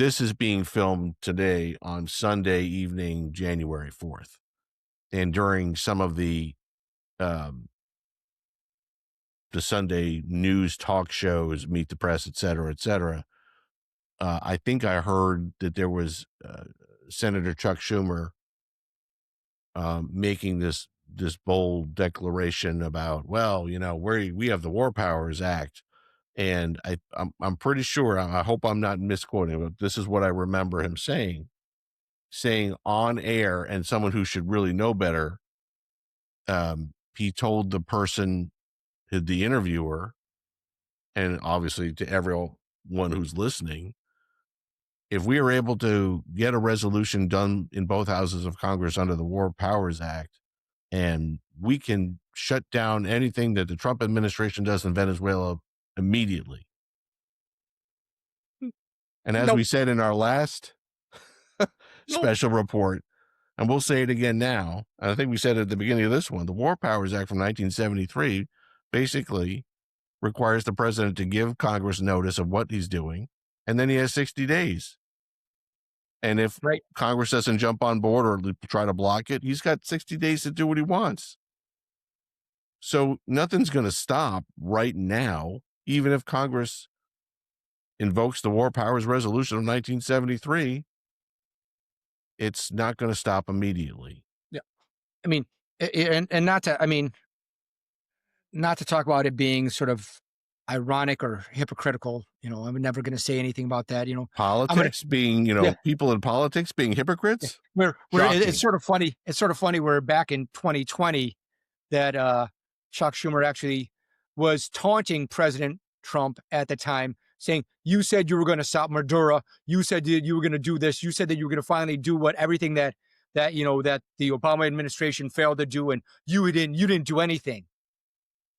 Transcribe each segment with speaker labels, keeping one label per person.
Speaker 1: this is being filmed today on Sunday evening, January 4th. And during some of the Sunday news talk shows, Meet the Press, et cetera, I think I heard that there was Senator Chuck Schumer making this bold declaration about, well, we have the War Powers Act. And I'm pretty sure, I hope I'm not misquoting, but this is what I remember him saying on air, and someone who should really know better. He told the person, the interviewer, and obviously to everyone who's listening, if we are able to get a resolution done in both houses of Congress under the War Powers Act, and we can shut down anything that the Trump administration does in Venezuela immediately. And as we said in our last special report, and we'll say it again now, and I think we said it at the beginning of this one, the War Powers Act from 1973 basically requires the president to give Congress notice of what he's doing, and then he has 60 days. And if Congress doesn't jump on board or try to block it, he's got 60 days to do what he wants. So nothing's going to stop right now, even if Congress invokes the War Powers Resolution of 1973, it's not going to stop immediately.
Speaker 2: Yeah. I mean, and not to talk about it being sort of ironic or hypocritical, I'm never going to say anything about that,
Speaker 1: Politics being, people in politics being hypocrites.
Speaker 2: Yeah. It's sort of funny. It's sort of funny. We're back in 2020 that Chuck Schumer actually was taunting President Trump at the time, saying, you said you were going to stop Maduro. You said that you were going to do this. You said that you were going to finally do everything that the Obama administration failed to do, and you didn't do anything.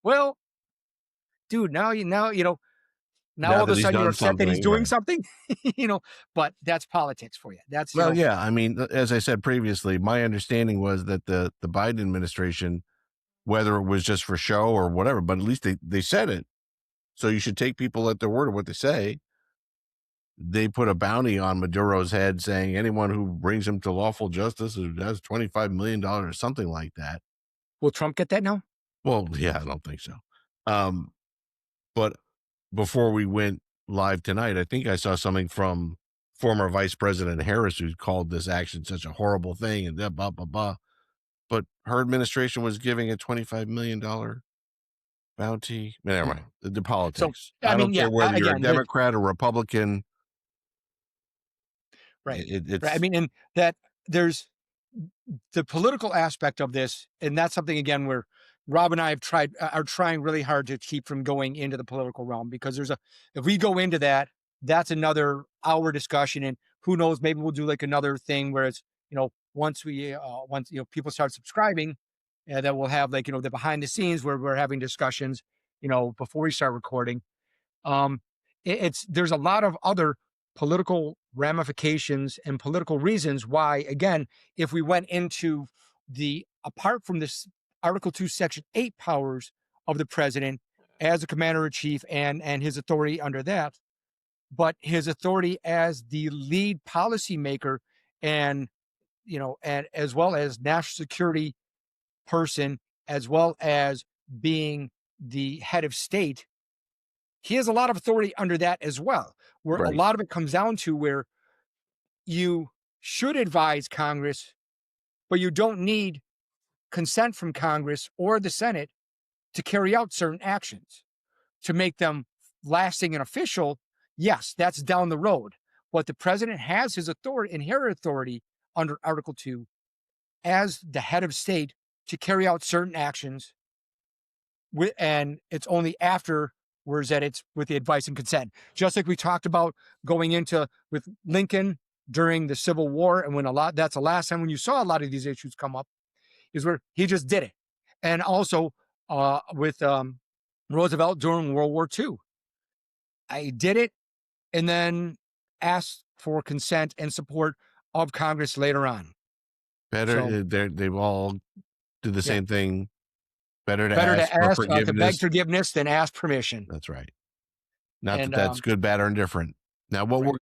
Speaker 2: Well, dude, now all of a sudden you're upset that he's doing something, but that's politics for you. That's
Speaker 1: yeah. I mean, as I said previously, my understanding was that the Biden administration, whether it was just for show or whatever, but at least they said it. So you should take people at their word of what they say. They put a bounty on Maduro's head saying anyone who brings him to lawful justice has $25 million or something like that.
Speaker 2: Will Trump get that now?
Speaker 1: Well, yeah, I don't think so. But before we went live tonight, I think I saw something from former Vice President Harris, who called this action such a horrible thing and blah, blah, blah. But her administration was giving a $25 million bounty. Never mind. The politics. So, I don't care whether you're a Democrat or Republican.
Speaker 2: Right. Right. I mean, and that there's the political aspect of this, and that's something, again, where Rob and I are trying really hard to keep from going into the political realm, because if we go into that, that's another hour discussion, and who knows, maybe we'll do like another thing where it's, once people start subscribing, that we'll have like, the behind the scenes where we're having discussions, before we start recording. There's a lot of other political ramifications and political reasons why, again, if we went into apart from this Article 2, Section 8 powers of the president as a commander-in-chief and his authority under that, but his authority as the lead policymaker and as well as national security person, as well as being the head of state, he has a lot of authority under that as well, where a lot of it comes down to where you should advise Congress, but you don't need consent from Congress or the Senate to carry out certain actions, to make them lasting and official. Yes, that's down the road, but the president has his authority, inherent authority under Article 2 as the head of state to carry out certain actions, and it's only afterwards that it's with the advice and consent. Just like we talked about going into with Lincoln during the Civil War, and that's the last time when you saw a lot of these issues come up, is where he just did it. And also with Roosevelt during World War II, I did it and then asked for consent and support of Congress later on.
Speaker 1: They've all do the same thing. Better to ask for forgiveness.
Speaker 2: To beg forgiveness than ask permission.
Speaker 1: That's right. Not that that's good, bad, or indifferent. Now, what we're going